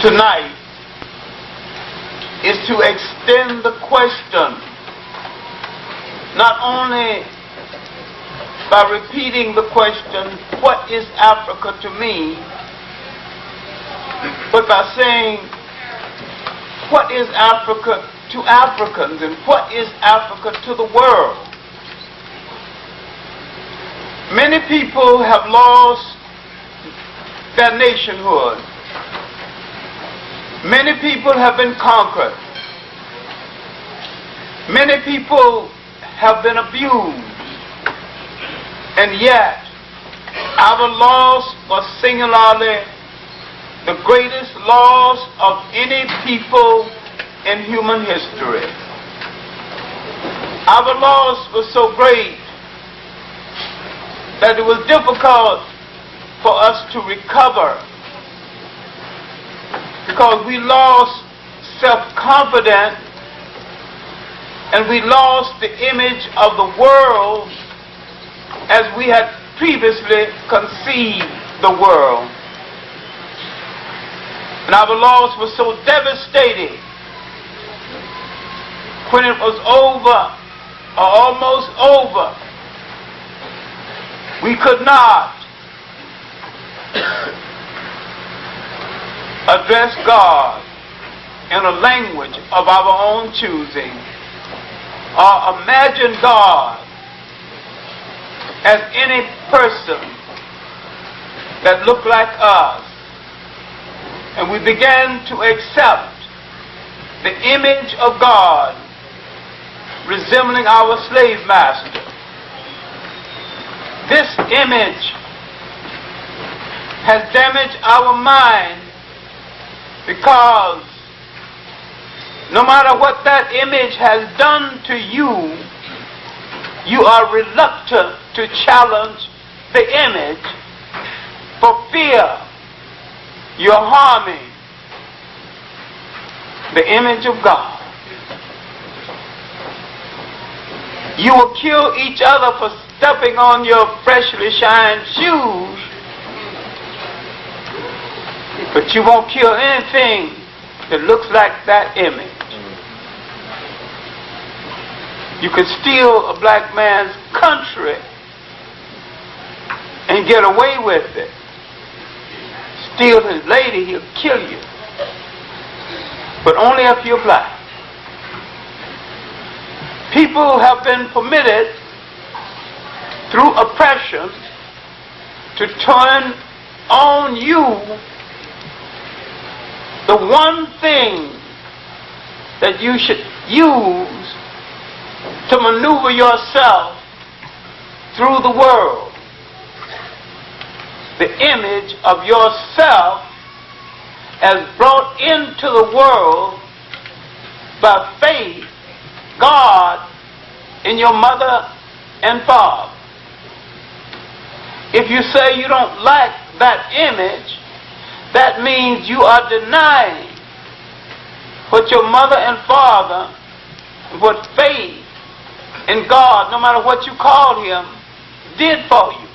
tonight is to extend the question, not only by repeating the question, what is Africa to me, but by saying, what is Africa to Africans, and what is Africa to the world? Many people have lost their nationhood. Many people have been conquered. Many people have been abused. And yet, our loss was singularly the greatest loss of any people in human history. Our loss was so great that it was difficult for us to recover, because we lost self-confidence and we lost the image of the world as we had previously conceived the world. And our loss was so devastating when it was over, or almost over. We could not address God in a language of our own choosing, or imagine God as any person that looked like us. And we began to accept the image of God resembling our slave master. This image has damaged our mind, because no matter what that image has done to you, you are reluctant to challenge the image for fear you're harming the image of God. You will kill each other for stepping on your freshly shined shoes, but you won't kill anything that looks like that image. You can steal a black man's country and get away with it. Steal his lady, he'll kill you. But only if you're black. People have been permitted through oppression to turn on you the one thing that you should use to maneuver yourself through the world. The image of yourself as brought into the world by faith, God in your mother and father. If you say you don't like that image, that means you are denying what your mother and father, what faith in God, no matter what you call Him, did for you.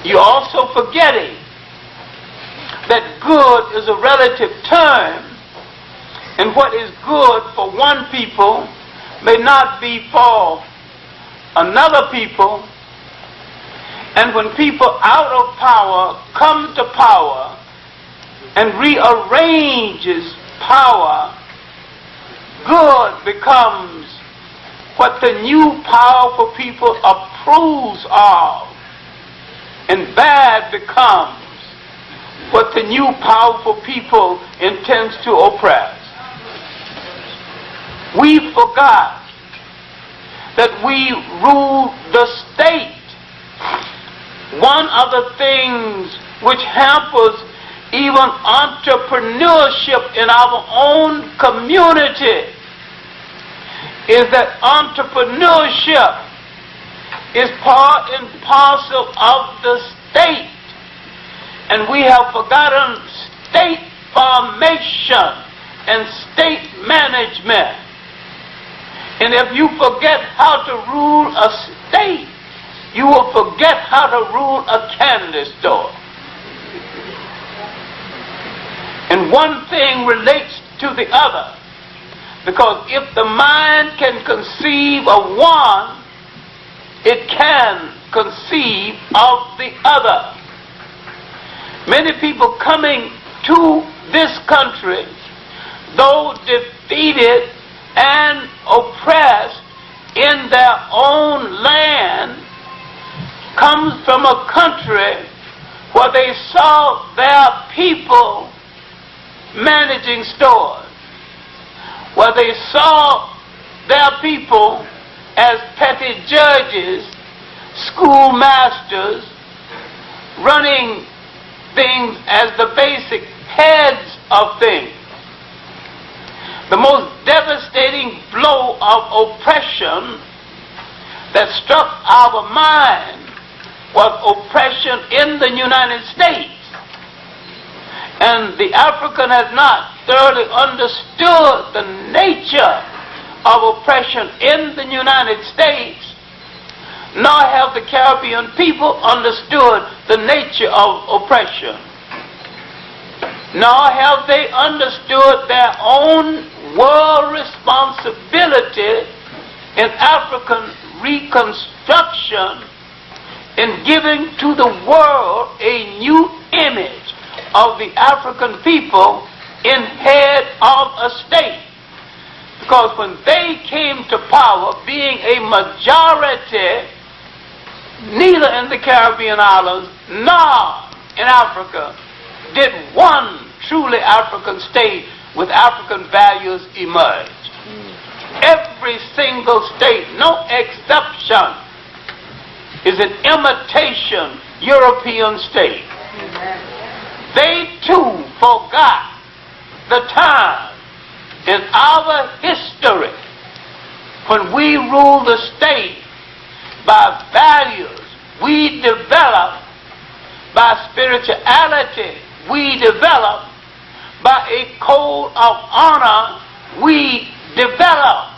You're also forgetting that good is a relative term, and what is good for one people may not be for another people. And when people out of power come to power and rearranges power, good becomes what the new powerful people approves of, and bad becomes what the new powerful people intends to oppress. We forgot that we rule the state. One of the things which hampers even entrepreneurship in our own community is that entrepreneurship is part and parcel of the state. And we have forgotten state formation and state management. And if you forget how to rule a state, you will forget how to rule a candy store. one thing relates to the other. Because if the mind can conceive of one, it can conceive of the other. Many people coming to this country, though defeated and oppressed in their own land, comes from a country where they saw their people managing stores, where they saw their people as petty judges, schoolmasters, running things as the basic heads of things. The most devastating blow of oppression that struck our mind was oppression in the United States. And the African has not thoroughly understood the nature of oppression in the United States, nor have the Caribbean people understood the nature of oppression, nor have they understood their own world responsibility in African reconstruction, in giving to the world a new image of the African people in head of a state. Because when they came to power, being a majority, neither in the Caribbean islands nor in Africa did one truly African state with African values emerge. Every single state, no exception, is an imitation European state. They too forgot the time in our history when we ruled the state by values we developed, by spirituality we developed, by a code of honor we developed.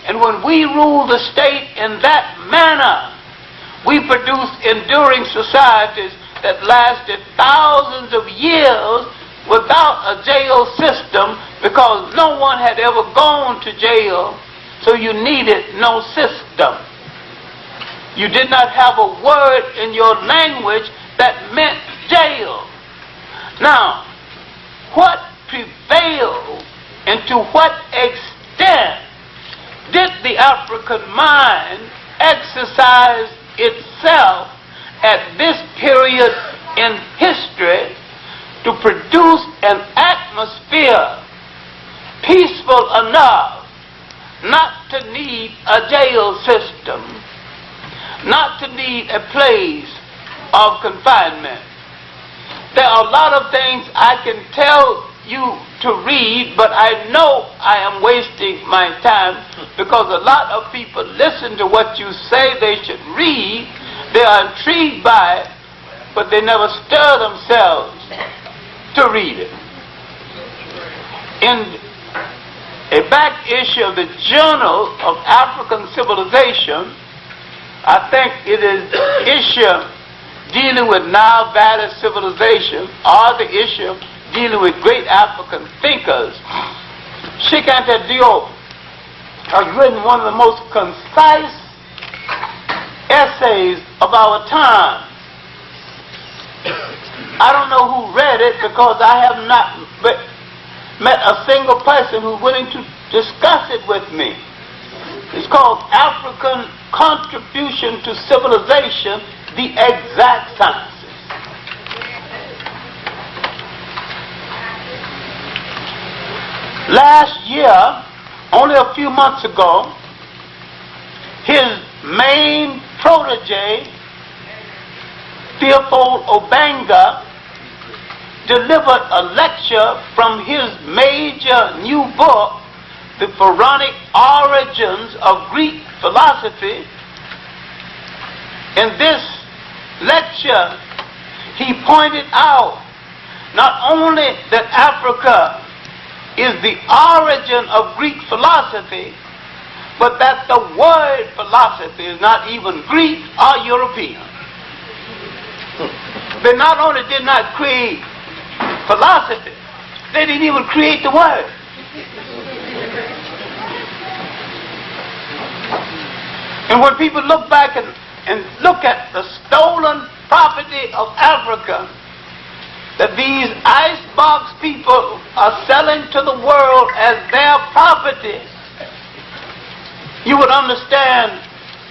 And when we ruled the state in that manner, we produced enduring societies that lasted thousands of years without a jail system, because no one had ever gone to jail, so you needed no system. You did not have a word in your language that meant jail. Now, what prevailed and to what extent did the African mind exercise itself at this period in history to produce an atmosphere peaceful enough not to need a jail system, not to need a place of confinement? There are a lot of things I can tell you to read, but I know I am wasting my time, because a lot of people listen to what you say they should read. They are intrigued by it, but they never stir themselves to read it. In a back issue of the Journal of African Civilization, I think it is the issue dealing with Nile Valley civilization, or the issue dealing with great African thinkers, Sheikh Anta Diop has written one of the most concise essays of our time. I don't know who read it, because I have not met a single person who's willing to discuss it with me. It's called African Contribution to Civilization, the Exact Sciences. Last year, only a few months ago, his main protege, Theophile Obanga, delivered a lecture from his major new book, The Pharaonic Origins of Greek Philosophy. In this lecture, he pointed out not only that Africa is the origin of Greek philosophy, but that the word philosophy is not even Greek or European. They not only did not create philosophy, They didn't even create the word. And when people look back and look at the stolen property of Africa that these icebox people are selling to the world as their property, you would understand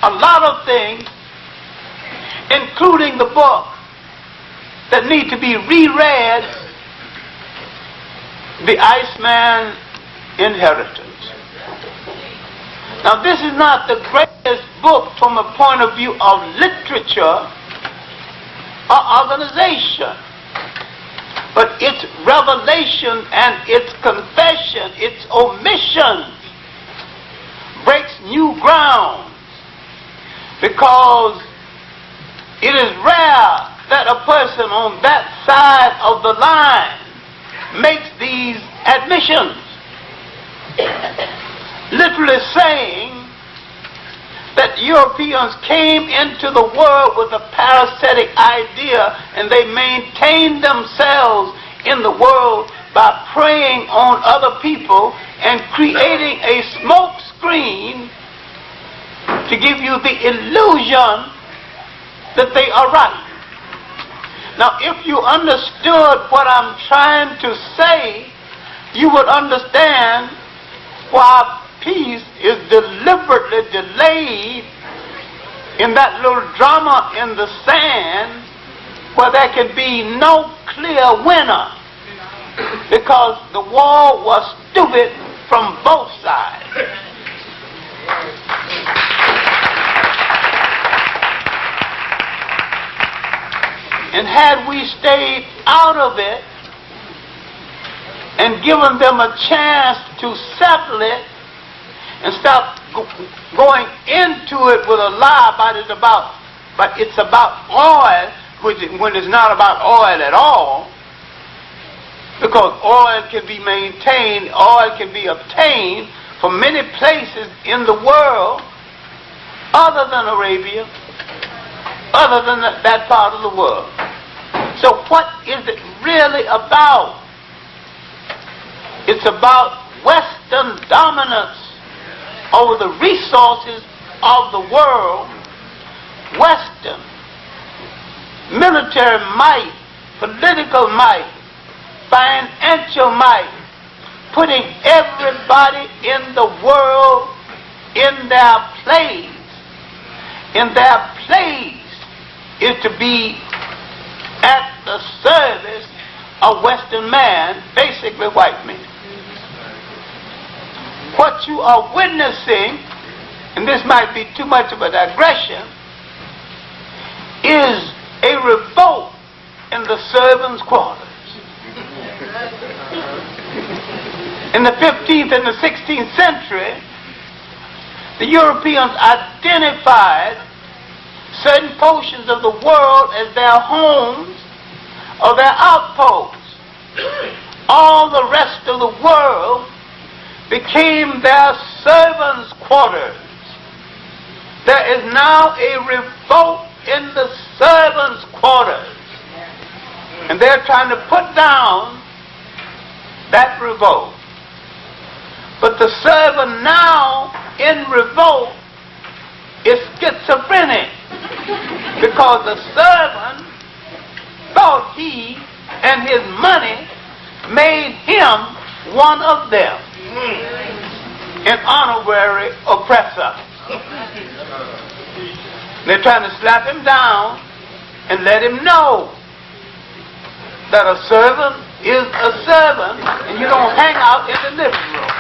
a lot of things, including the book, that need to be reread, The Iceman Inheritance. Now, this is not the greatest book from a point of view of literature or organization, but its revelation and its confession, its omission, breaks new ground, because it is rare that a person on that side of the line makes these admissions, literally saying that Europeans came into the world with a parasitic idea and they maintained themselves in the world by preying on other people and creating a smoke screen to give you the illusion that they are right. Now, if you understood what I'm trying to say, you would understand why peace is deliberately delayed in that little drama in the sand where there can be no clear winner, because the war was stupid from both sides. And had we stayed out of it and given them a chance to settle it and stop going into it with a lie about it's about oil, when it's not about oil at all, because oil can be maintained, oil can be obtained from many places in the world other than Arabia, other than that part of the world. So what is it really about? It's about Western dominance over the resources of the world, Western military might, political might, financial might, putting everybody in the world in their place. In their place is to be at the service of Western man, basically white men. What you are witnessing, and this might be too much of a digression, is a revolt in the servants' quarters. In the 15th and the 16th century, the Europeans identified certain portions of the world as their homes or their outposts. All the rest of the world became their servants' quarters. There is now a revolt in the servants' quarters, and they're trying to put down that revolt. But the servant now in revolt is schizophrenic, because the servant thought he and his money made him one of them, an honorary oppressor. They're trying to slap him down and let him know that a servant is a servant, and you don't hang out in the living room.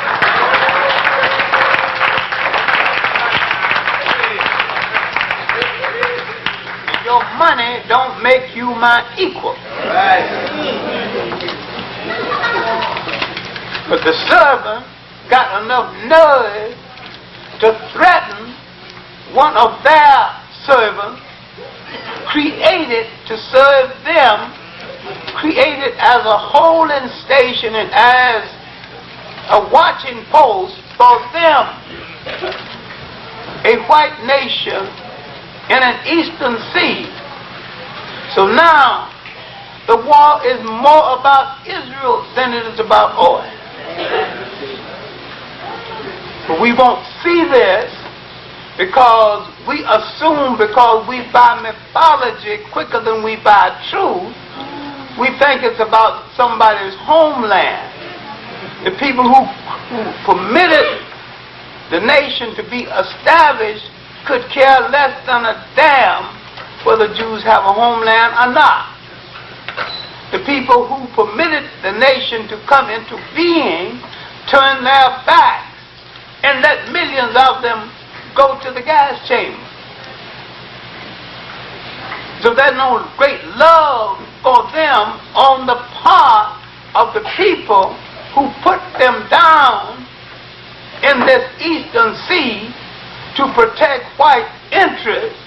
And your money don't make you my equal. But the servant got enough nerve to threaten one of their servants, created to serve them, created as a holding station and as a watching post for them, a white nation in an eastern sea. So now The war is more about Israel than it is about oil. But we won't see this because we assume, because we buy mythology quicker than we buy truth, we think it's about somebody's homeland. The people who permitted the nation to be established could care less than a damn whether Jews have a homeland or not. The people who permitted the nation to come into being turned their backs and let millions of them go to the gas chamber. So there's no great love for them on the part of the people who put them down in this eastern sea to protect white interests.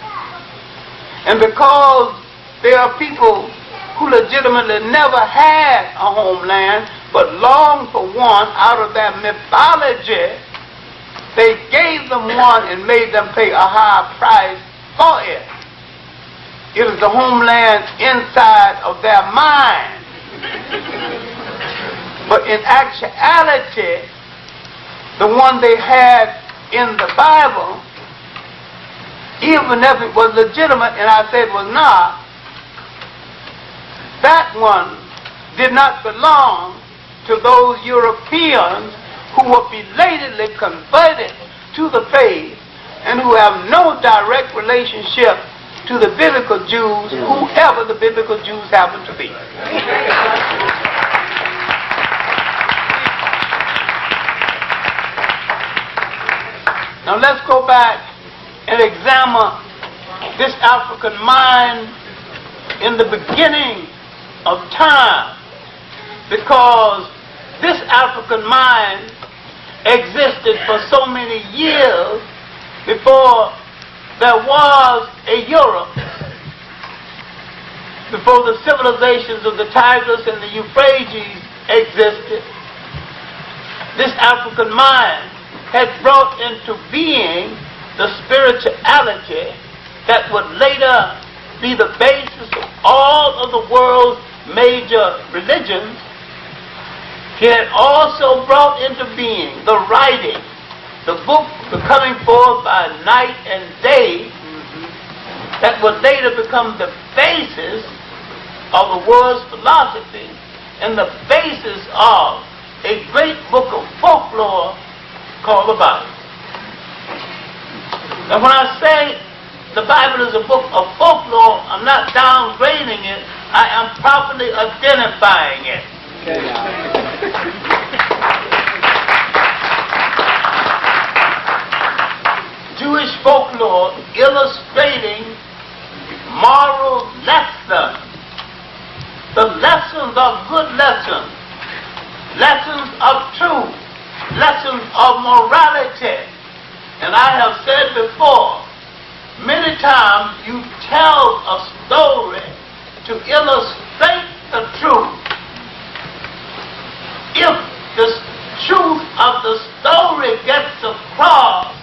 And because there are people who legitimately never had a homeland but longed for one out of their mythology, they gave them one and made them pay a high price for it. It is the homeland inside of their mind. But in actuality, the one they had in the Bible, even if it was legitimate, and I said it was not, that one did not belong to those Europeans who were belatedly converted to the faith and who have no direct relationship to the biblical Jews, whoever the biblical Jews happen to be. Now let's go back and examine this African mind in the beginning of time, because this African mind existed for so many years before there was a Europe, before the civilizations of the Tigris and the Euphrates existed. This African mind had brought into being the spirituality that would later be the basis of all of the world's major religions. He had also brought into being the writing, the book, the coming forth by night and day, that would later become the basis of the world's philosophy and the basis of a great book of folklore called the Bible. Now when I say the Bible is a book of folklore, I'm not downgrading it, I am properly identifying it. Jewish folklore illustrating moral lessons. The lessons are good lessons. Lessons of truth. Lessons of morality. And I have said before, many times you tell a story to illustrate the truth. If the truth of the story gets across,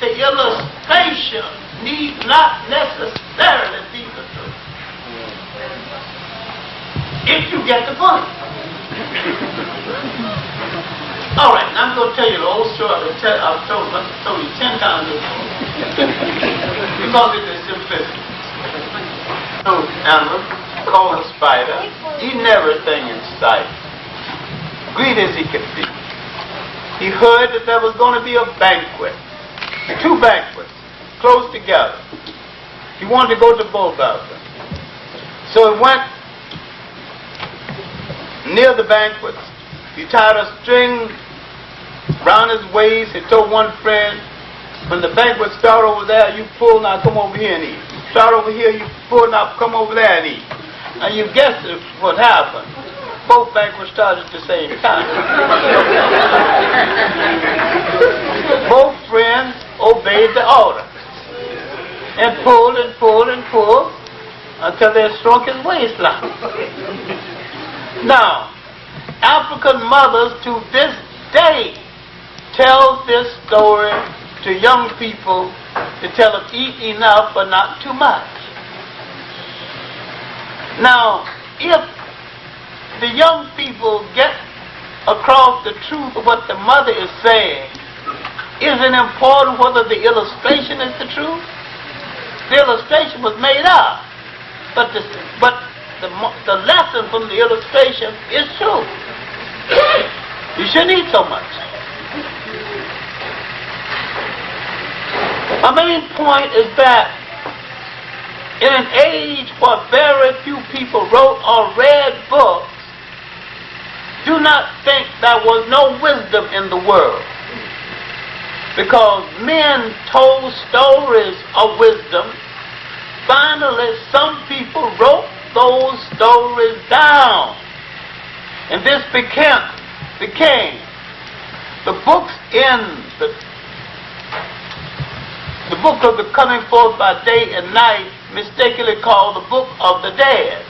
the illustration need not necessarily be the truth. If you get the point. All right, now I'm going to tell you the old story I've told you 10 times before. Because it is simplicity. So, animal called a spider, eating everything in sight. Greedy as he could be. He heard that there was going to be a banquet. 2 banquets, close together. He wanted to go to both of them. So he went near the banquets. He tied a string around his waist. He told one friend, when the banquet start over there, you pull, now come over here and eat. Start over here, you pull, now come over there and eat. Now you guessed what happened. Both banquets started at the same time. Both friends obeyed the order and pulled and pulled and pulled until they shrunk his waistline. Now, African mothers to this day tell this story to young people to tell them eat enough but not too much. Now, if the young people get across the truth of what the mother is saying, isn't important whether the illustration is the truth. The illustration was made up, but the lesson from the illustration is true. You shouldn't eat so much. My main point is that in an age where very few people wrote or read books, do not think there was no wisdom in the world. Because men told stories of wisdom. Finally, some people wrote those stories down. And this became the books in the book of the coming forth by day and night, mistakenly called the Book of the Dead.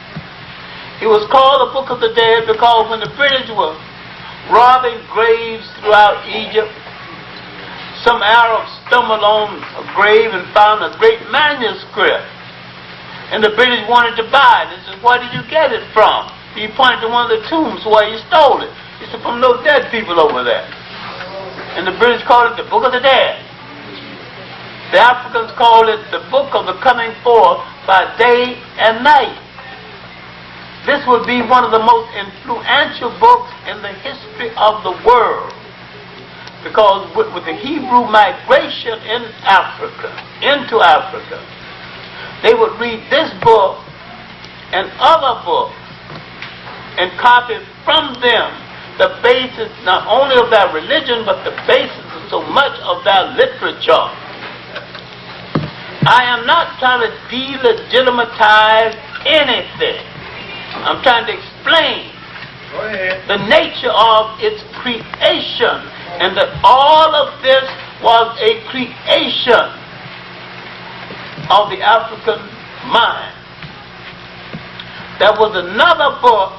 It was called the Book of the Dead because when the British were robbing graves throughout Egypt, some Arabs stumbled on a grave and found a great manuscript. And the British wanted to buy it. They said, "Where did you get it from?" He pointed to one of the tombs where he stole it. He said, "From those dead people over there." And the British called it the Book of the Dead. The Africans call it the Book of the Coming Forth by Day and Night. This would be one of the most influential books in the history of the world. Because with the Hebrew migration into Africa, they would read this book and other books and copy from them the basis not only of their religion, but the basis of so much of their literature. I am not trying to delegitimize anything. I'm trying to explain the nature of its creation, and that all of this was a creation of the African mind. There was another book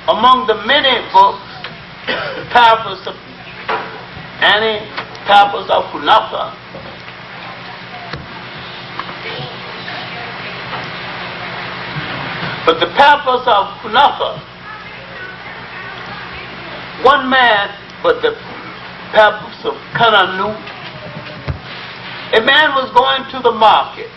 among the many books, the Papyrus of Papyrus of Kunafa. But the Papyrus of Kunafa, one man, but the Papyrus of Kananu, a man was going to the market,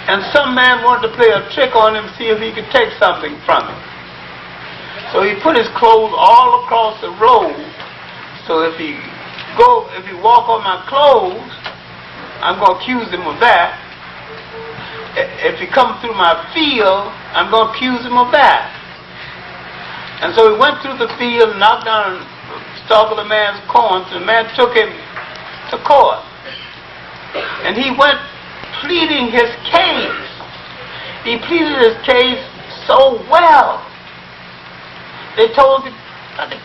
and some man wanted to play a trick on him, see if he could take something from him. So he put his clothes all across the road. So if he walk on my clothes, I'm going to accuse him of that. If he comes through my field, I'm going to accuse him of that. And so he went through the field, knocked down a stalk of the man's corn, so the man took him to court. And he went pleading his case. He pleaded his case so well. They told the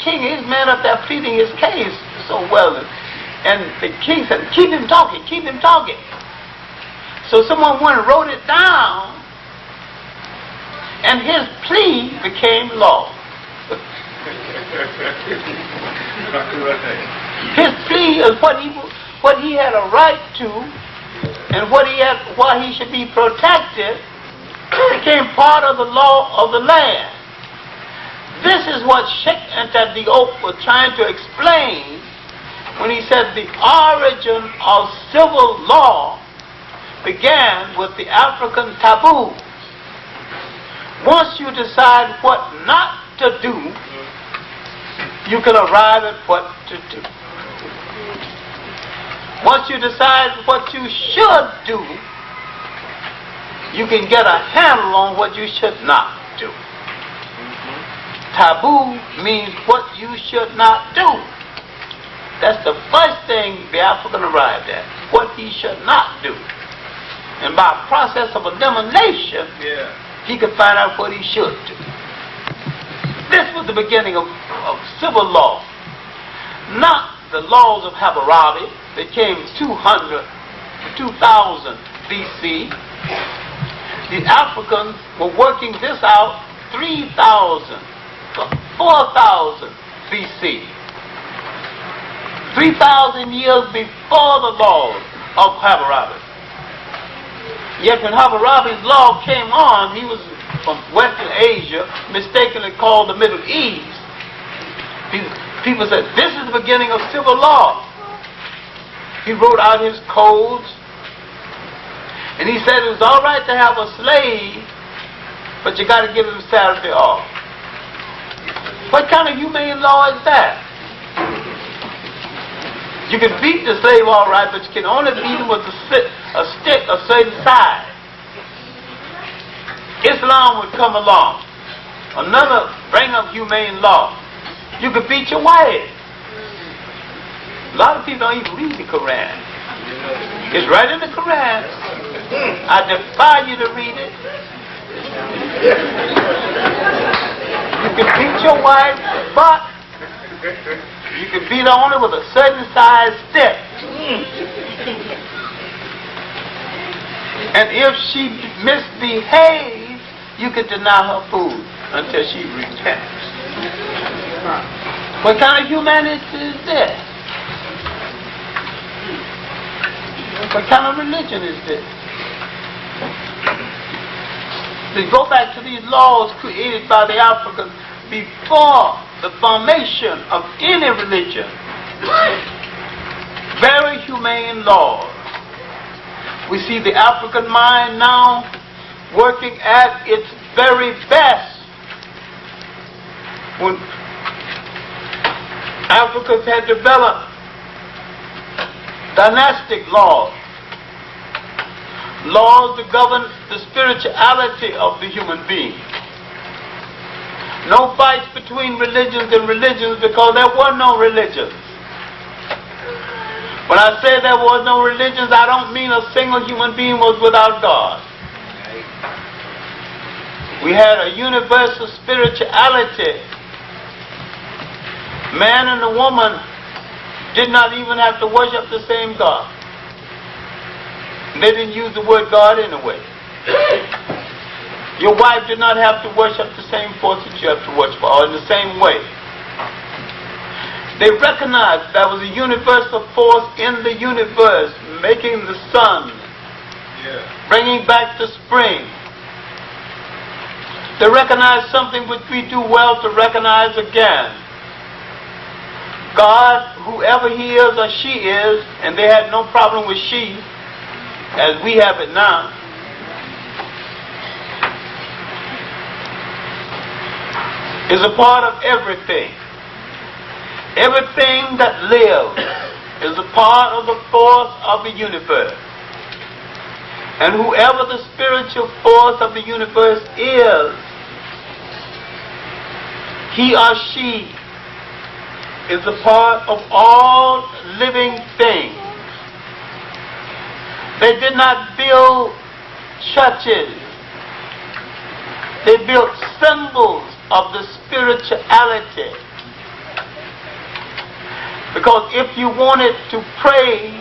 king, his man up there pleading his case so well. And the king said, "Keep him talking, keep him talking." So someone went and wrote it down, and his plea became law. His plea is what he had a right to, and why he should be protected, became part of the law of the land. This is what Sheikh Anta Diop was trying to explain when he said the origin of civil law began with the African taboos. Once you decide what not to do, you can arrive at what to do. Once you decide what you should do, you can get a handle on what you should not do. Taboo means what you should not do. That's the first thing the African arrived at, what he should not do. And by a process of elimination, he could find out what he should do. This was the beginning of civil law. Not the laws of Hammurabi that came 2000 BC. The Africans were working this out 4,000 BC. 3,000 years before the laws of Hammurabi. Yet when Hammurabi's law came on, he was from Western Asia, mistakenly called the Middle East. People said, this is the beginning of civil law. He wrote out his codes, and he said it was all right to have a slave, but you got to give him Saturday off. What kind of humane law is that? You can beat the slave all right, but you can only beat him with a stick a certain size. Islam would come along, another bring up humane law. You could beat your wife. A lot of people don't even read the Quran. It's right in the Quran. I defy you to read it. You can beat your wife, but you can beat her only with a certain size stick. And if she misbehaves, you can deny her food until she repents. What kind of humanity is this? What kind of religion is this? To go back to these laws created by the Africans before the formation of any religion. Very humane laws. We see the African mind now working at its very best. When Africans had developed dynastic laws, laws to govern the spirituality of the human being. No fights between religions and religions, because there were no religions. When I say there was no religions, I don't mean a single human being was without God. We had a universal spirituality. Man and the woman did not even have to worship the same God. They didn't use the word God anyway. Your wife did not have to worship the same force that you have to worship, or in the same way. They recognized there was a universal force in the universe, making the sun, bringing back the spring. They recognized something which we do well to recognize again. God, whoever he is or she is, and they had no problem with she, as we have it now, is a part of everything. Everything that lives is a part of the force of the universe. And whoever the spiritual force of the universe is, he or she is a part of all living things. They did not build churches. They built symbols of the spirituality. Because if you wanted to pray,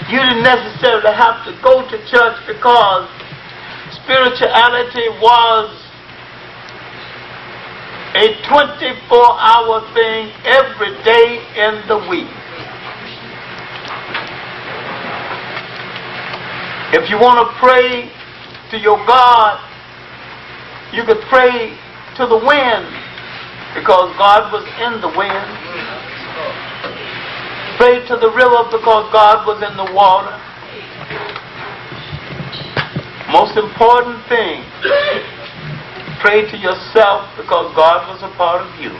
you didn't necessarily have to go to church, because spirituality was a 24-hour thing every day in the week. If you want to pray to your God, you could pray to the wind, because God was in the wind. Pray to the river, because God was in the water. Most important thing, pray to yourself, because God was a part of you.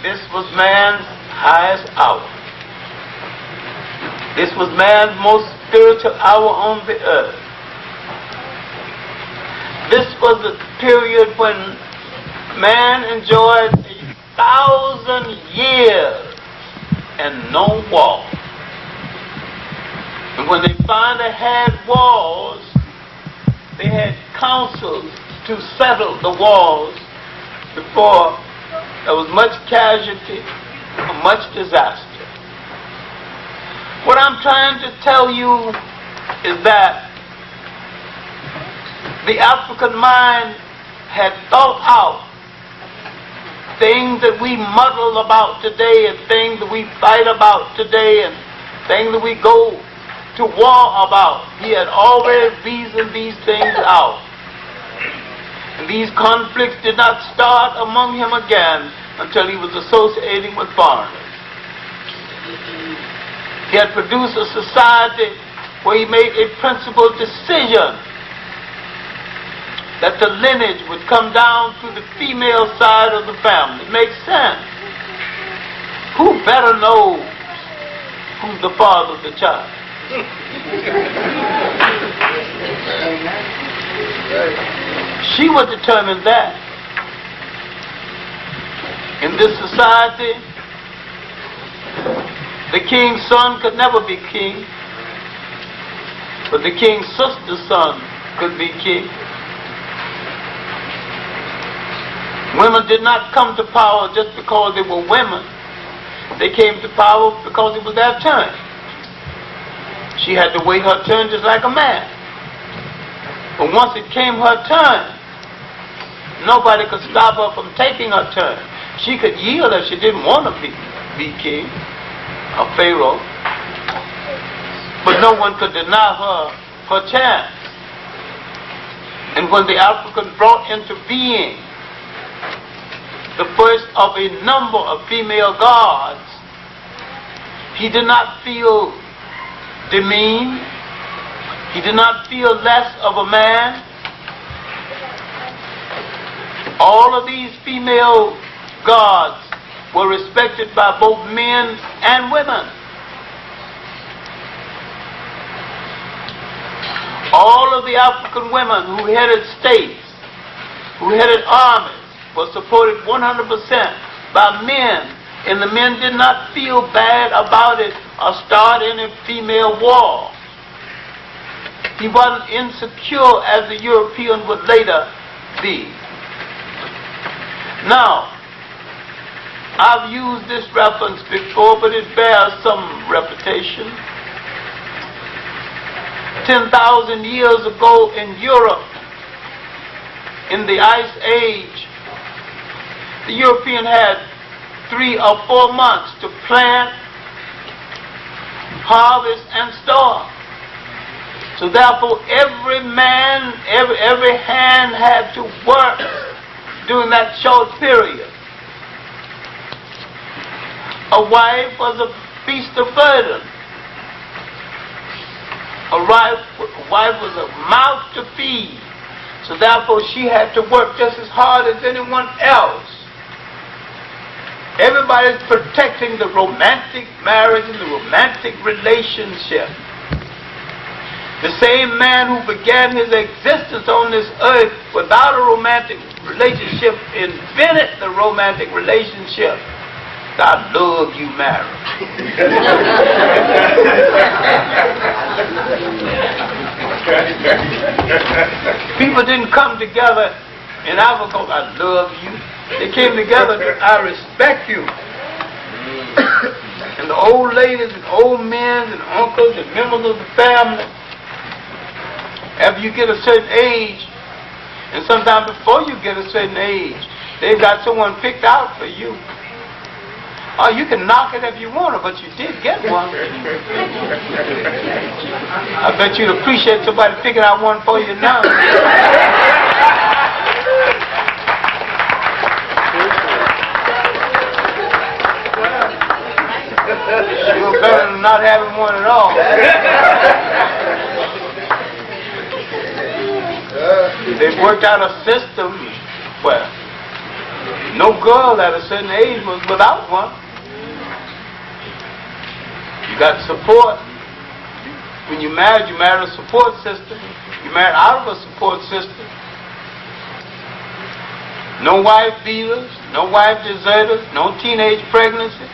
This was man's highest hour. This was man's most spiritual hour on the earth. This was the period when man enjoyed 1,000 years and no war. And when they finally had wars, they had councils to settle the wars before there was much casualty or much disaster. What I'm trying to tell you is that the African mind had thought out things that we muddle about today, and things that we fight about today, and things that we go to war about, he had already reasoned these things out. And these conflicts did not start among him again until he was associating with foreigners. He had produced a society where he made a principled decision that the lineage would come down through the female side of the family. It makes sense. Who better knows who's the father of the child? She would determine that. In this society, the king's son could never be king, but the king's sister's son could be king. Women did not come to power just because they were women. They came to power because it was their turn. She had to wait her turn just like a man. But once it came her turn, nobody could stop her from taking her turn. She could yield if she didn't want to be king or pharaoh, but no one could deny her her chance. And when the African brought into being the first of a number of female gods, he did not feel demeaned. He did not feel less of a man. All of these female gods were respected by both men and women. All of the African women who headed states, who headed armies, were supported 100% by men, and the men did not feel bad about it or start any female war. He wasn't insecure as the European would later be. Now, I've used this reference before, but it bears some repetition. 10,000 years ago in Europe, in the Ice Age, the European had 3 or 4 months to plant, harvest, and store. So therefore, every man, every hand had to work during that short period. A wife was a beast of burden. A wife was a mouth to feed. So therefore, she had to work just as hard as anyone else. Everybody's protecting the romantic marriage and the romantic relationship. The same man who began his existence on this earth without a romantic relationship invented the romantic relationship. I love you, Mary. People didn't come together in Africa, I love you. They came together, I respect you. And the old ladies and old men and uncles and members of the family, after you get a certain age, and sometime before you get a certain age, they've got someone picked out for you. Oh, you can knock it if you want to, but you did get one. I bet you'd appreciate somebody picking out one for you now. Sure better than not having one at all. They've worked out a system where no girl at a certain age was without one. You got support. When you married a support system. You married out of a support system. No wife beaters, no wife deserters, no teenage pregnancy.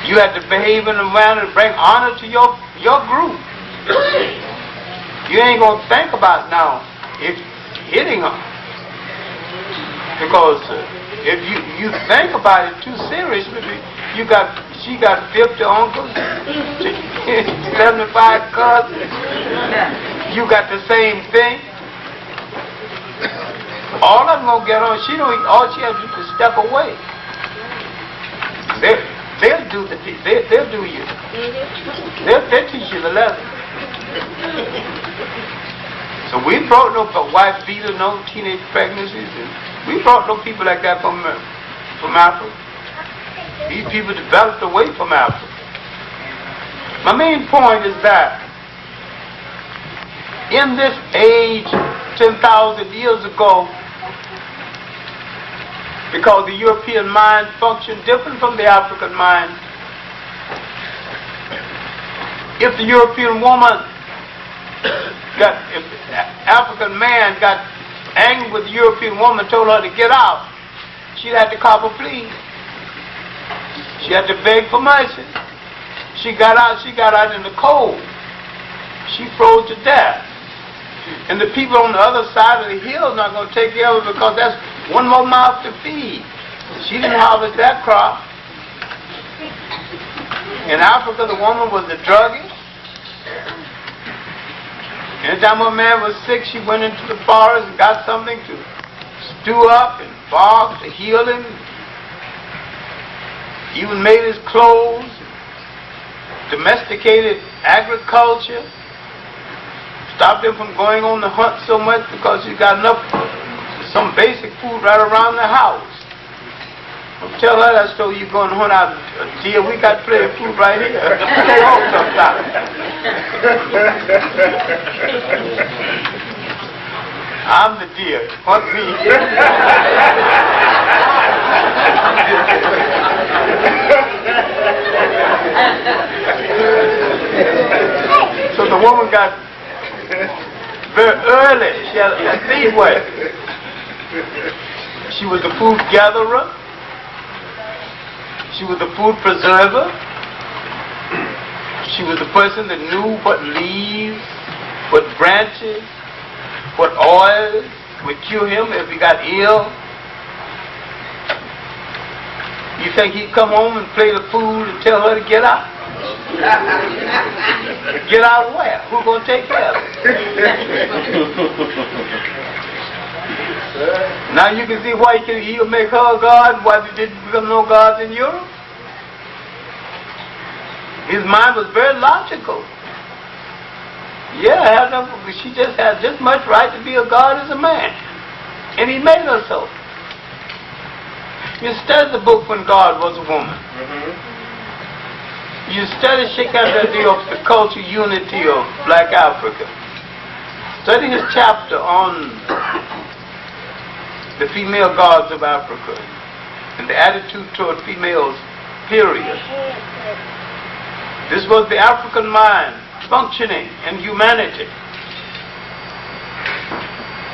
You had to behave in a manner to bring honor to your group. You ain't going to think about now if hitting her. Because if you think about it too seriously, she got 50 uncles, 75 cousins. You got the same thing. All of them gonna get on. She don't. All she has to do is step away. They'll do you. They'll teach you the lesson. So we brought no wife beater, no teenage pregnancies. And we brought no people like that from Africa. These people developed away from Africa. My main point is that in this age, 10,000 years ago, because the European mind functioned different from the African mind, if the European woman if the African man got angry with the European woman, told her to get out, she'd have to cop a plea. She had to beg for mercy. She got out in the cold. She froze to death. And the people on the other side of the hill are not going to take care of her because that's one more mouth to feed. She didn't harvest that crop. In Africa, the woman was the druggist. Anytime a man was sick, she went into the forest and got something to stew up and bark to heal him. Even made his clothes. Domesticated agriculture. Stopped him from going on the hunt so much because he got enough, some basic food right around the house. Don't tell her that story. You going to hunt out a deer. We got plenty of food right here. Stay home sometime. I'm the deer. Hunt me. So the woman got very early. She had a leeway. She was the food gatherer. She was the food preserver. She was the person that knew what leaves, what branches, what oils would cure him if he got ill. You think he'd come home and play the fool and tell her to get out? Get out where? Who's going to take care of it? Now you can see why he'll make her a god, why there didn't become no gods in Europe. His mind was very logical. Yeah, she just had just much right to be a god as a man. And he made her so. You study the book When God Was a Woman. You study Sheikh Abdul of the culture unity of Black Africa. Study his chapter on the female gods of Africa and the attitude toward females, period. This was the African mind functioning in humanity.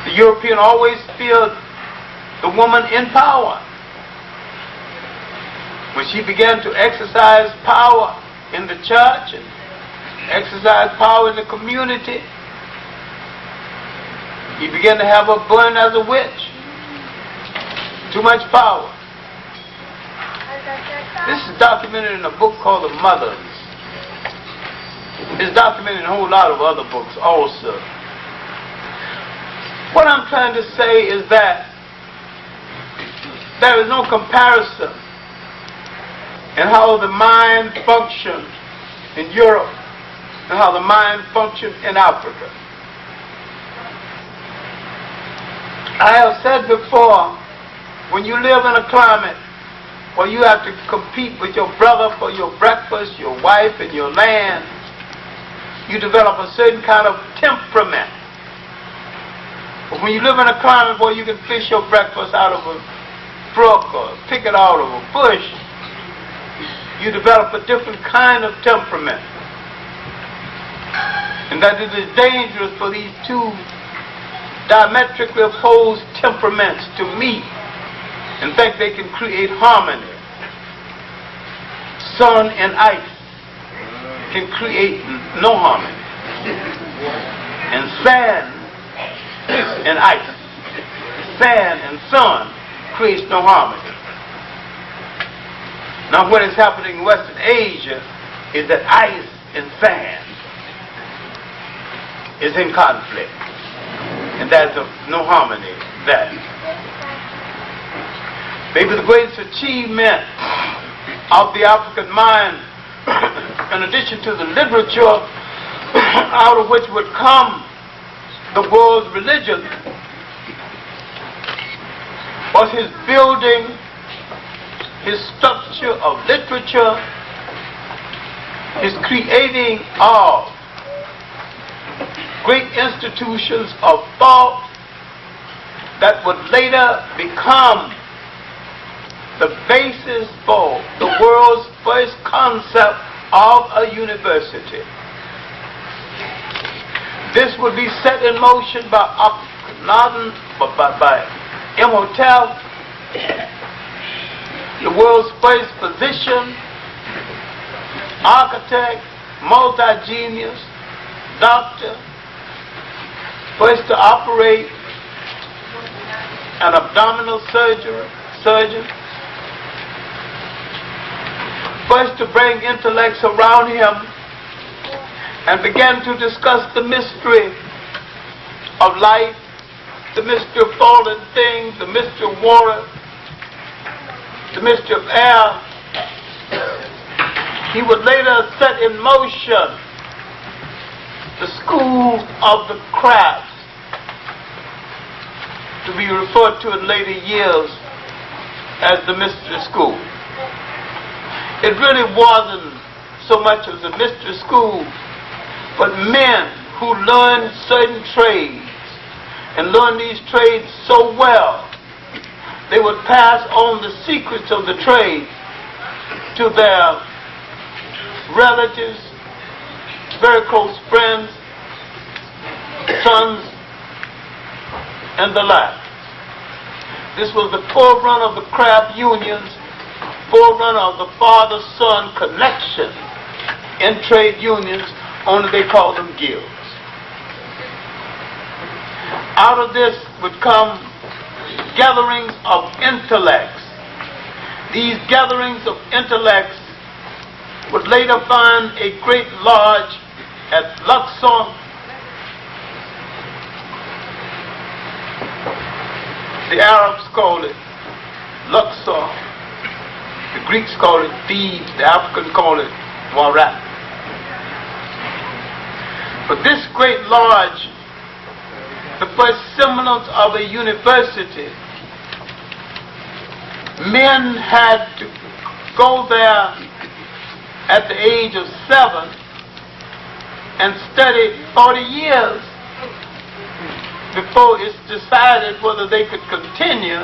The European always feared the woman in power. When she began to exercise power in the church and exercise power in the community, he began to have her burned as a witch. Too much power. This is documented in a book called The Mothers. It's documented in a whole lot of other books also. What I'm trying to say is that there is no comparison in how the mind functioned in Europe and how the mind functioned in Africa. I have said before, when you live in a climate where you have to compete with your brother for your breakfast, your wife, and your land, you develop a certain kind of temperament. But when you live in a climate where you can fish your breakfast out of a brook or pick it out of a bush, you develop a different kind of temperament. And that it is dangerous for these two diametrically opposed temperaments to meet and think they can create harmony. Sun and ice can create no harmony. And sand and ice, sand and sun creates no harmony. Now what is happening in Western Asia is that ice and sand is in conflict. And there's no harmony there. Maybe the greatest achievement of the African mind, in addition to the literature out of which would come the world's religion, was his building, his structure of literature, his creating of great institutions of thought that would later become the basis for the world's first concept of a university. This would be set in motion by Akhenaten, by Imhotep, the world's first physician, architect, multi-genius, doctor, first to operate an abdominal surgeon, first to bring intellects around him and began to discuss the mystery of life, the mystery of fallen things, the mystery of water, the mystery of air. He would later set in motion the school of the crafts, to be referred to in later years as the mystery school. It really wasn't so much as a mystery school, but men who learned certain trades and learned these trades so well, they would pass on the secrets of the trade to their relatives, very close friends, sons, and the like. This was the forerunner of the craft unions, forerunner of the father-son connection in trade unions, only they called them guilds. Out of this would come gatherings of intellects. These gatherings of intellects would later find a great lodge at Luxor. The Arabs call it Luxor. The Greeks call it Thebes. The Africans call it Warat. But this great lodge, the first semblance of a university, men had to go there at the age of 7 and study 40 years before it's decided whether they could continue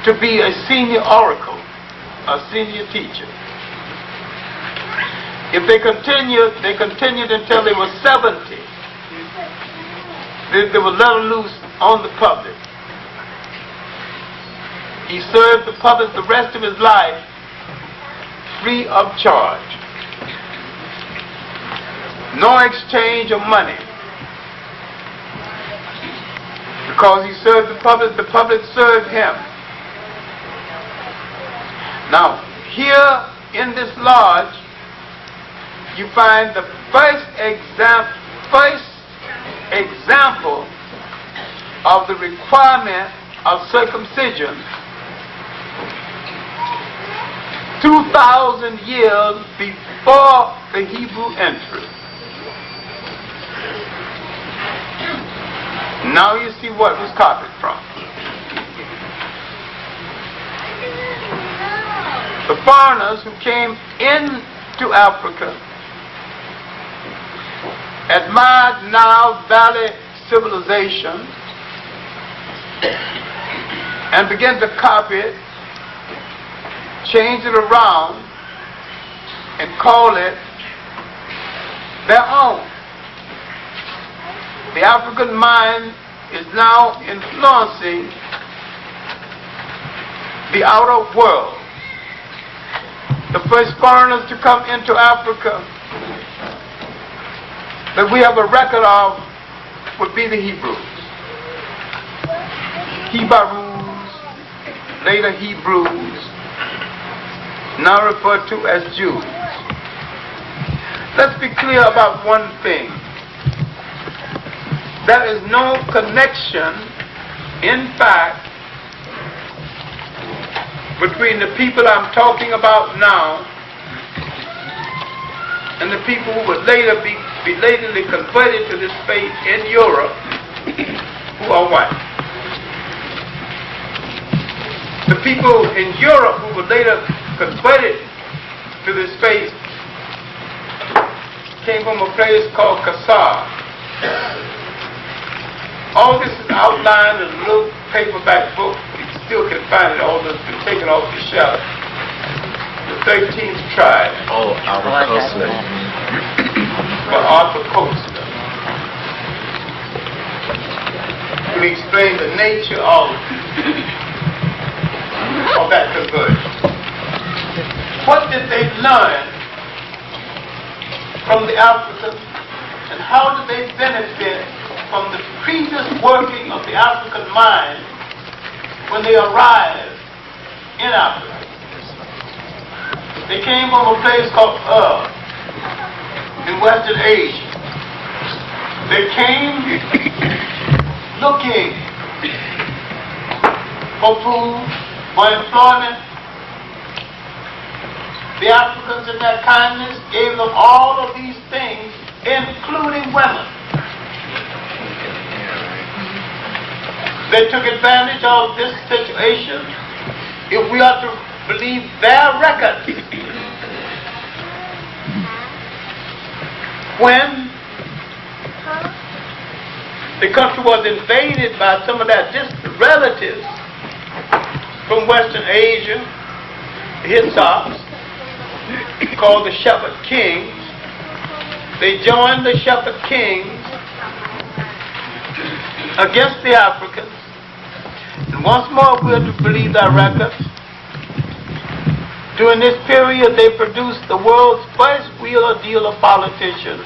to be a senior oracle, a senior teacher. If they continued until they were 70. They were let loose on the public. He served the public the rest of his life free of charge. No exchange of money. Because he served the public served him. Now, here in this lodge, you find the first example of the requirement of circumcision 2,000 years before the Hebrew entry. Now you see what was copied from. The foreigners who came into Africa admired Nile Valley civilization and began to copy it, change it around, and call it their own. The African mind is now influencing the outer world. The first foreigners to come into Africa that we have a record of would be the Hebrews. Hebrews, later Hebrews, now referred to as Jews. Let's be clear about one thing. There is no connection, in fact, between the people I'm talking about now and the people who would later be belatedly converted to this faith in Europe, who are white. The people in Europe who were later converted to this faith came from a place called Kassar. All this is outlined in a little paperback book. You still can find it. All this has been taken off the shelf. The 13th tribe. Oh, Arthur By Arthur Koestler. We explain the nature of that conversion. What did they learn from the Africans, and how did they benefit from the previous working of the African mind when they arrived in Africa? They came from a place called in Western Asia. They came looking for food, for employment. The Africans in their kindness gave them all of these things, including women. They took advantage of this situation. If we are to believe their record, when the country was invaded by some of their distant relatives from Western Asia, the Hittites, called the Shepherd Kings, they joined the Shepherd Kings against the Africans. And once more, we are to believe their records. During this period, they produced the world's first wheeler dealer politician,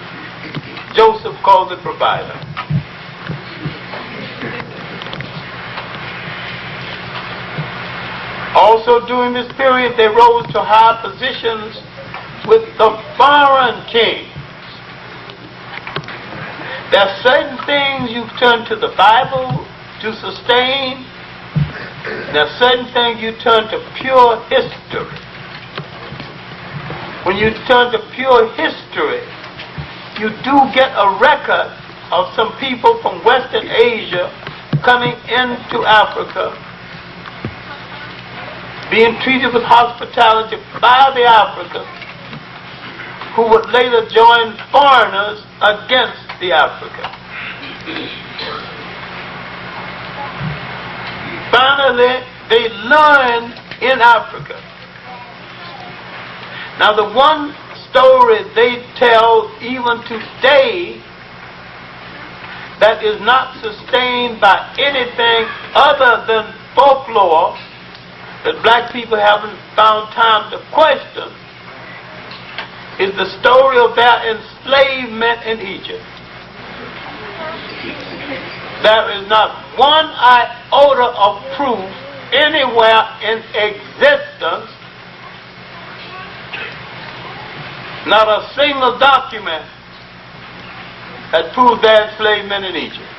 Joseph called the Provider. Also during this period, they rose to high positions with the foreign kings. There are certain things you turn to the Bible to sustain. There are certain things you turn to pure history. When you turn to pure history, you do get a record of some people from Western Asia coming into Africa, being treated with hospitality by the Africans, who would later join foreigners against the Africans. Finally, they learned in Africa. Now, the one story they tell even today that is not sustained by anything other than folklore, that black people haven't found time to question, is the story of their enslavement in Egypt. There is not one iota of proof anywhere in existence, not a single document that proves their enslavement in Egypt.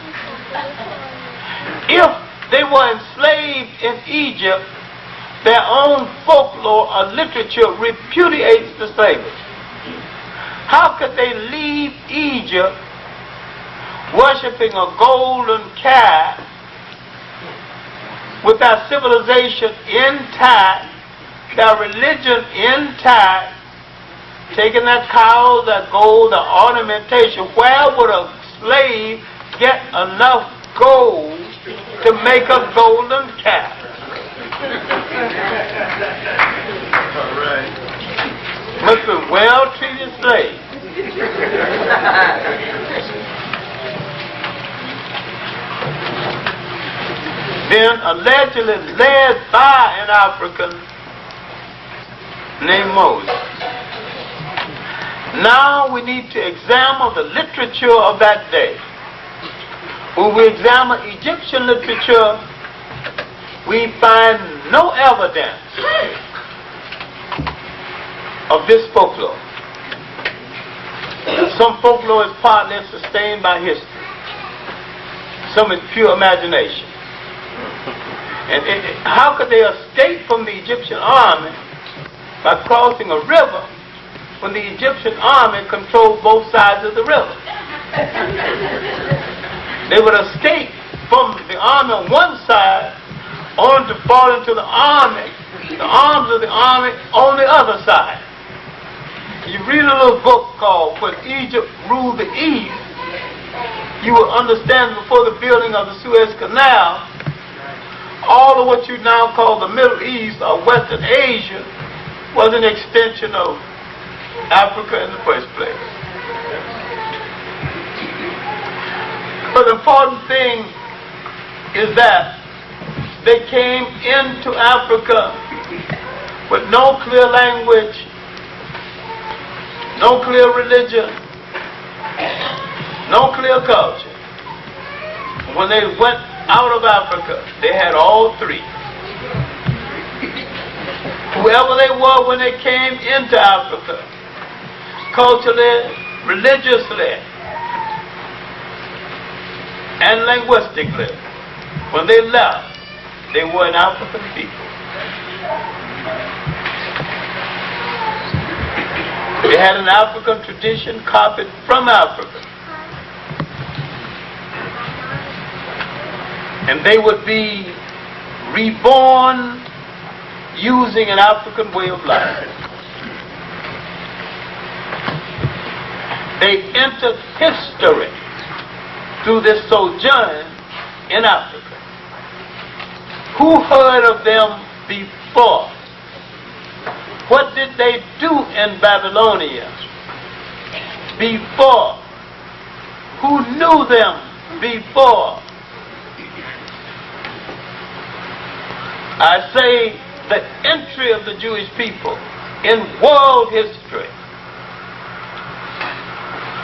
If they were enslaved in Egypt, their own folklore or literature repudiates the slavery. How could they leave Egypt worshiping a golden calf with their civilization intact, their religion intact, taking that cow, that gold, the ornamentation? Where would a slave get enough gold to make a golden calf? All right. Must be well-treated slaves. Then allegedly led by an African named Moses. Now we need to examine the literature of that day. When we examine Egyptian literature, we find no evidence of this folklore. Some folklore is partly sustained by history. Some is pure imagination. And how could they escape from the Egyptian army by crossing a river when the Egyptian army controlled both sides of the river? They would escape from the army on one side only to fall into the arms of the army on the other side. You read a little book called When Egypt Ruled the East, you will understand before the building of the Suez Canal, all of what you now call the Middle East or Western Asia was an extension of Africa in the first place. But the important thing is that they came into Africa with no clear language, no clear religion, no clear culture. When they went out of Africa, they had all three. Whoever they were when they came into Africa, culturally, religiously, and linguistically, when they left, they were an African people. They had an African tradition copied from Africa. And they would be reborn using an African way of life. They entered history through this sojourn in Africa. Who heard of them before? What did they do in Babylonia before? Who knew them before? I say the entry of the Jewish people in world history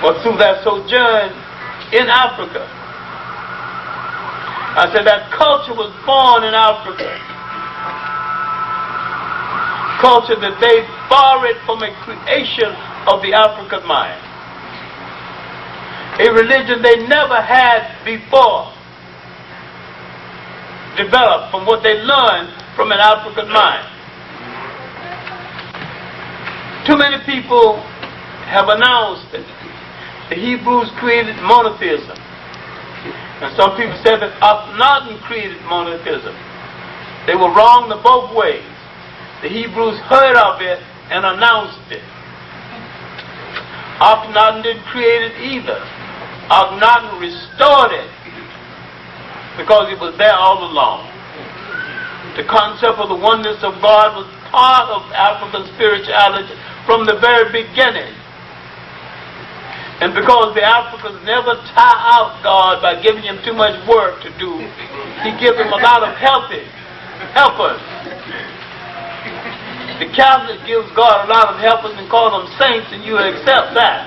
was through that sojourn in Africa. I said that culture was born in Africa. Culture that they borrowed from a creation of the African mind. A religion they never had before developed from what they learned from an African mind. Too many people have announced that the Hebrews created monotheism. And some people said that Akhenaten created monotheism. They were wrong in both ways. The Hebrews heard of it and announced it. Akhenaten didn't create it either. Akhenaten restored it because it was there all along. The concept of the oneness of God was part of African spirituality from the very beginning. And because the Africans never tire out God by giving him too much work to do, he gives him a lot of helpers. The Catholic gives God a lot of helpers and calls them saints, and you accept that.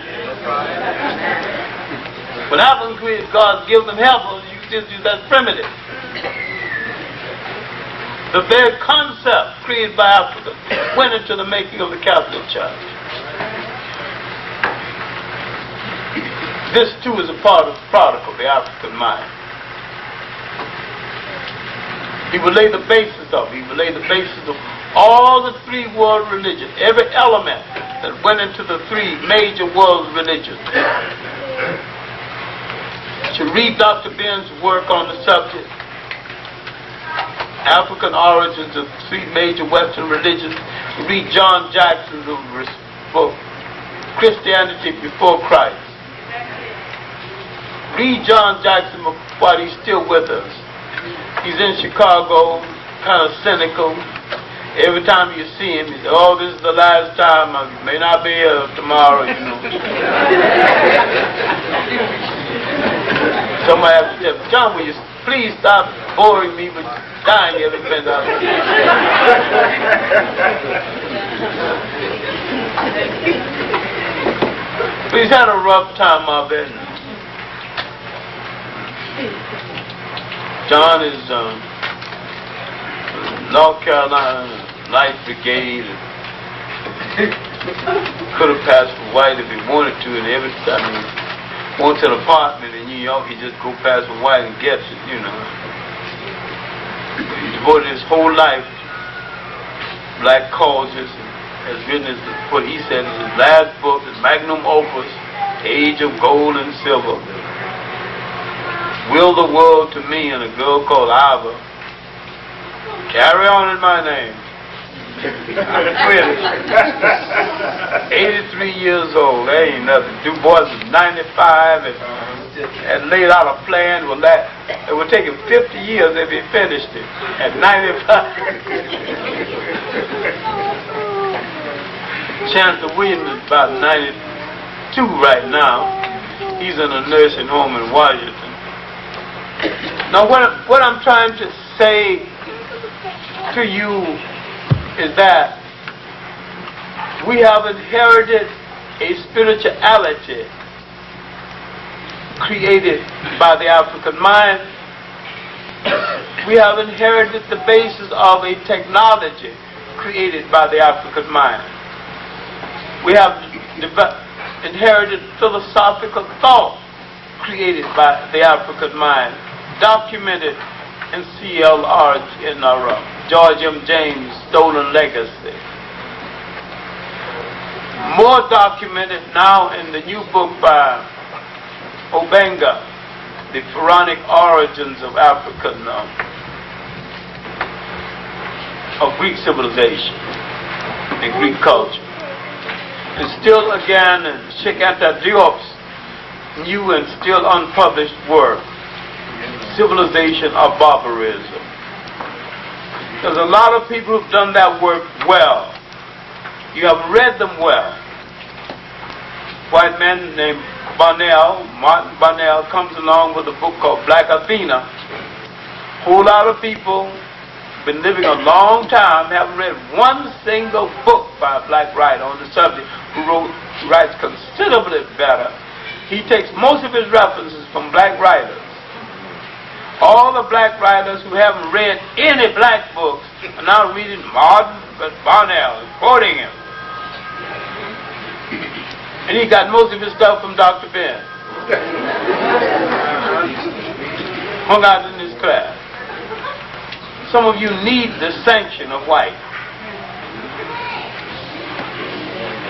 But African creeds, God gives them helpers, you just use that primitive. The very concept created by Africa went into the making of the Catholic Church. This too is a product of the African mind. He would lay the basis of it. He would lay the basis of all the three world religions, every element that went into the three major world religions. To read Dr. Ben's work on the subject, African origins of three major Western religions. Read John Jackson's book, Christianity Before Christ. Read John Jackson while he's still with us. He's in Chicago, kind of cynical. Every time you see him, he says, "Oh, this is the last time. I may not be here tomorrow, you know." Somebody has to tell me, "John, will you please stop boring me with dying every minute out there?" But he's had a rough time of it. John is North Carolina Light Brigade. Could have passed for white if he wanted to, and every time he went to an apartment in New York, he just go past for white and gets it, you know. He's devoted his whole life to black causes, and has written what he said is his last book, his magnum opus, Age of Gold and Silver. Will the World to Me, and a girl called Ava. Carry On in My Name. 83 years old, that ain't nothing. Du Bois was 95 and had laid out a plan. Well, it would take him 50 years if he finished it at 95. Chancellor Williams is about 92 right now. He's in a nursing home in Washington. Now, what I'm trying to say to you is that we have inherited a spirituality created by the African mind. We have inherited the basis of a technology created by the African mind. We have inherited philosophical thought created by the African mind, documented in CLR in George M. James' Stolen Legacy. More documented now in the new book by Obenga, The Pharaonic Origins of African, of Greek civilization and Greek culture. And still again in Sheikh Anta Diop's new and still unpublished work, Civilization or Barbarism. There's a lot of people who've done that work well. You have read them well. White man named Martin Barnell, comes along with a book called Black Athena. Whole lot of people been living a long time, haven't read one single book by a black writer on the subject who writes considerably better. He takes most of his references from black writers. All the black writers who haven't read any black books are now reading Martin Barnell, quoting him. And he got most of his stuff from Dr. Ben. Hung out in his class. Some of you need the sanction of white.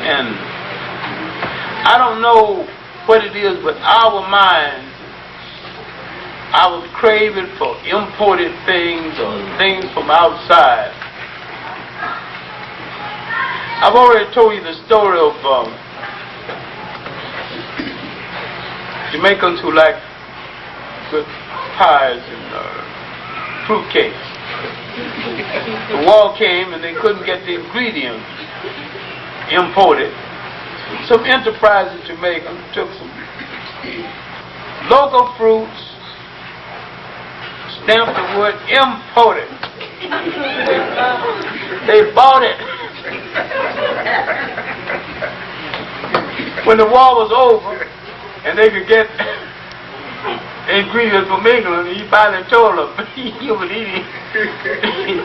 And I don't know what it is, but our minds, our craving for imported things or things from outside. I've already told you the story of Jamaicans who like good pies and fruit cakes. The war came and they couldn't get the ingredients imported. Some enterprise in Jamaica took some local fruits, stamped the word imported. They bought it. When the war was over and they could get ingredients from England, he finally told them, you would eat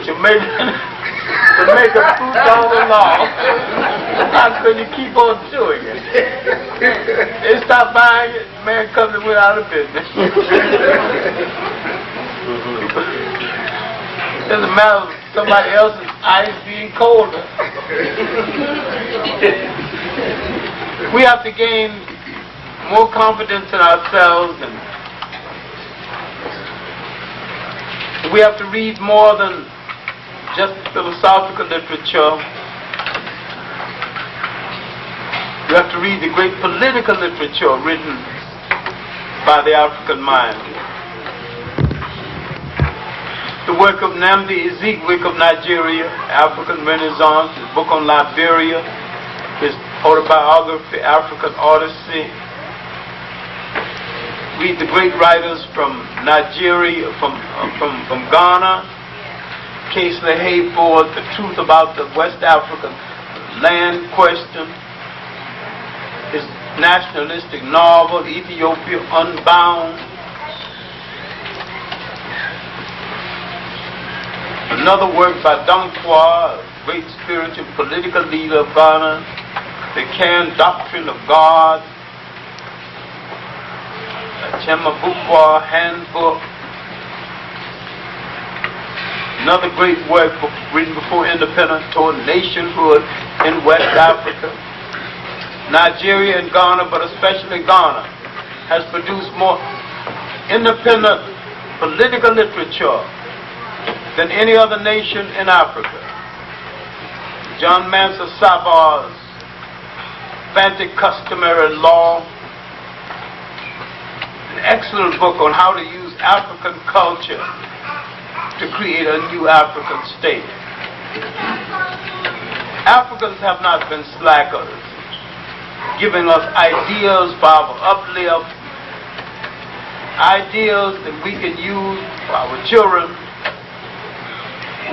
Jamaican fruit all along. How could you keep on doing it? They stopped buying it, man comes and went out of business. Doesn't matter if somebody else's ice being colder. We have to gain more confidence in ourselves, and we have to read more than just philosophical literature. We have to read the great political literature written by the African mind. The work of Nnamdi Ezekwe of Nigeria, African Renaissance, his book on Liberia, his autobiography, African Odyssey. Read the great writers from Nigeria, from Ghana, Casely Hayford, The Truth About the West African Land Question, his nationalistic novel, Ethiopia Unbound. Another work by Dankwa, a great spiritual political leader of Ghana, The Cairn Doctrine of God, Chema Bukwa Handbook, Another great work written before independence toward nationhood in West Africa. Nigeria and Ghana, but especially Ghana, has produced more independent political literature than any other nation in Africa. John Mansa Sabar's Fantic Customary Law, an excellent book on how to use African culture to create a new African state. Africans have not been slackers, giving us ideas for our uplift, ideas that we can use for our children.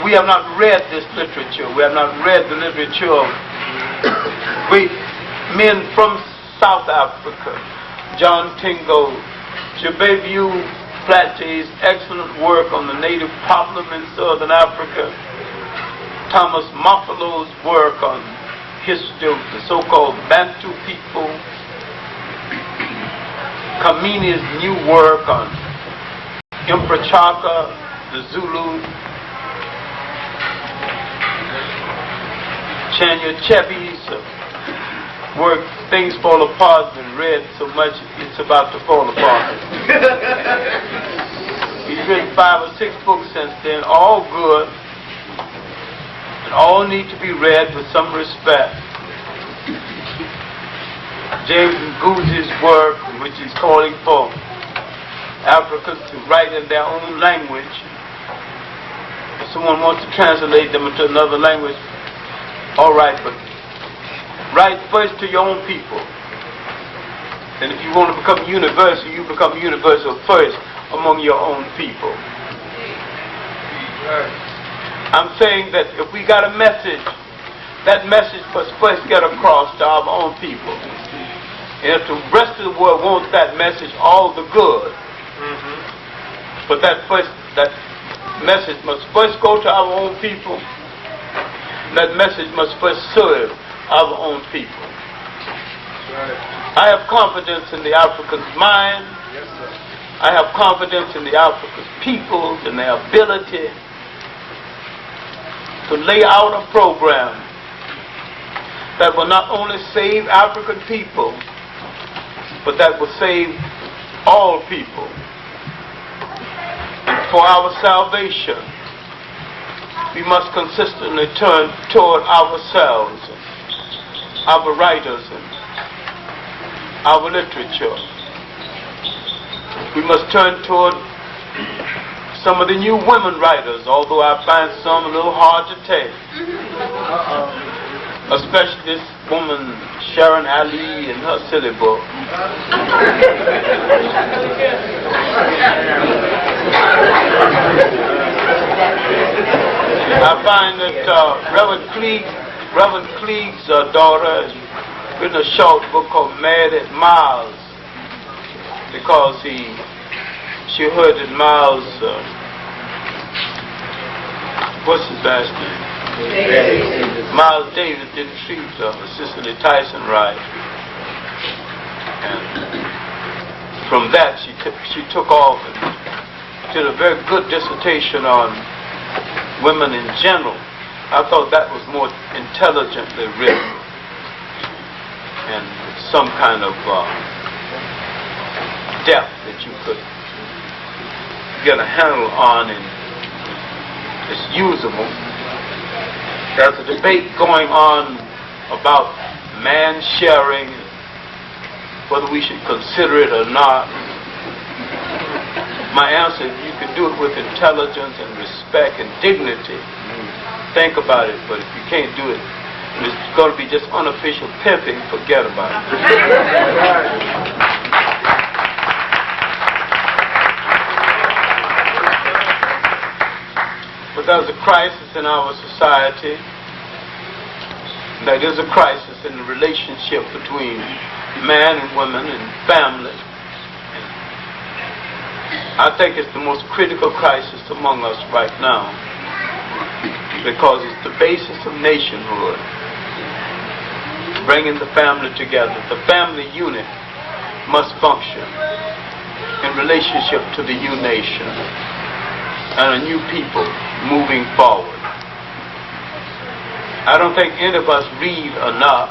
We have not read this literature. We have not read the literature of great men from South Africa. John Tingo, Jabeviu Platte's excellent work on the native problem in Southern Africa. Thomas Mafolo's work on history of the so-called Bantu people. Kamini's new work on Emperor Chaka, the Zulu. Chanya Chebi's work, Things Fall Apart, has been read so much it's about to fall apart. He's written 5 or 6 books since then, all good, and all need to be read with some respect. James Nguzi's work, in which he's calling for Africans to write in their own language. If someone wants to translate them into another language, all right, but write first to your own people. And if you want to become universal, you become universal first among your own people. I'm saying that if we got a message, that message must first get across to our own people. And if the rest of the world wants that message, all the good. But that message must first go to our own people. That message must first serve our own people. I have confidence in the African's mind. I have confidence in the African's people and their ability to lay out a program that will not only save African people, but that will save all people. And for our salvation, we must consistently turn toward ourselves, our writers, and our literature. We must turn toward some of the new women writers, although I find some a little hard to take. Especially this woman, Sharon Ali, and her silly book. I find that Reverend Cleave's daughter has written a short book called Mad at Miles, because she heard that Miles, what's his last name? Miles Davis didn't treat Cicely Tyson right. And from that she took off and did a very good dissertation on women in general. I thought that was more intelligently written and some kind of depth that you could get a handle on, and it's usable. There's a debate going on about man sharing, whether we should consider it or not. My answer is you can do it with intelligence and respect and dignity. Think about it, but if you can't do it, it's going to be just unofficial pimping, forget about it. But there's a crisis in our society. There is a crisis in the relationship between man and woman and family. I think it's the most critical crisis among us right now, because it's the basis of nationhood, bringing the family together. The family unit must function in relationship to the new nation. and a new people moving forward. I don't think any of us read enough.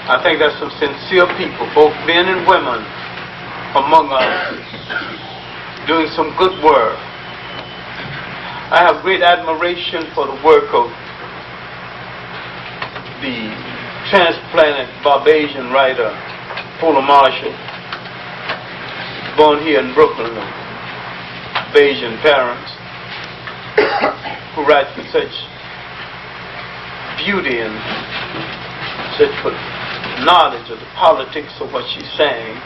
I think there's some sincere people, both men and women, among us, doing some good work. I have great admiration for the work of the transplanted Barbadian writer, Paula Marshall, born here in Brooklyn, of Bayesian parents, who writes with such beauty and such knowledge of the politics of what she's saying.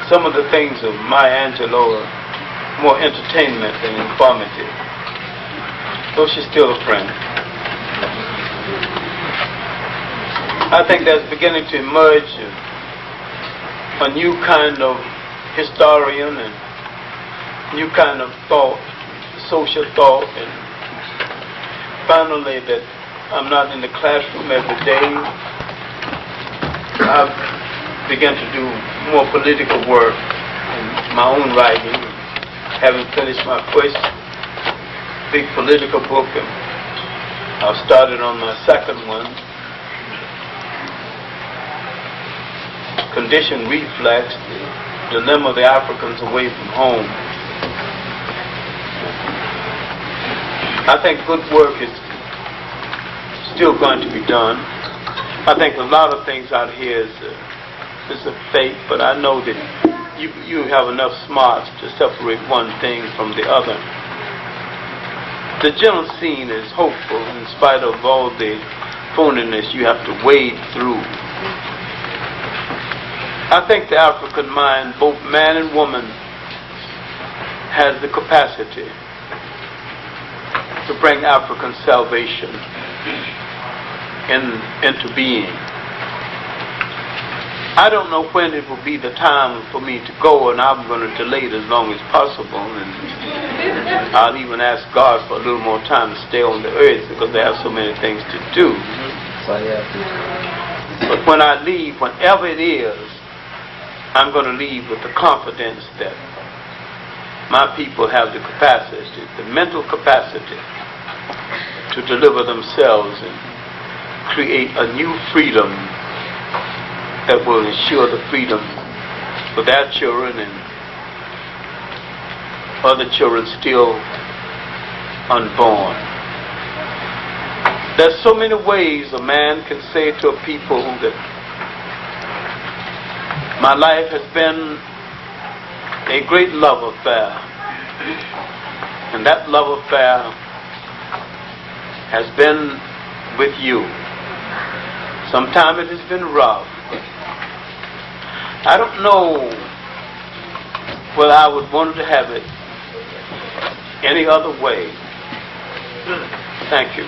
Some of the things of Maya Angelou are more entertainment than informative, though she's still a friend. I think there's beginning to emerge a new kind of historian and new kind of thought, social thought, and finally that I'm not in the classroom every day. I've begun to do more political work in my own writing, having finished my first big political book, and I've started on my second one, Conditioned Reflex, the dilemma of the Africans away from home. I think good work is still going to be done. I think a lot of things out here is a fake, but I know that you have enough smarts to separate one thing from the other. The general scene is hopeful in spite of all the phoniness you have to wade through. I think the African mind, both man and woman, has the capacity to bring African salvation into being. I don't know when it will be the time for me to go, and I'm going to delay it as long as possible, and I'll even ask God for a little more time to stay on the earth because they have so many things to do. But when I leave, whenever it is, I'm going to leave with the confidence that my people have the capacity, the mental capacity to deliver themselves and create a new freedom that will ensure the freedom for their children and other children still unborn. There's so many ways a man can say to a people that my life has been a great love affair, and that love affair has been with you. Sometimes it has been rough. I don't know whether I would want to have it any other way. Thank you.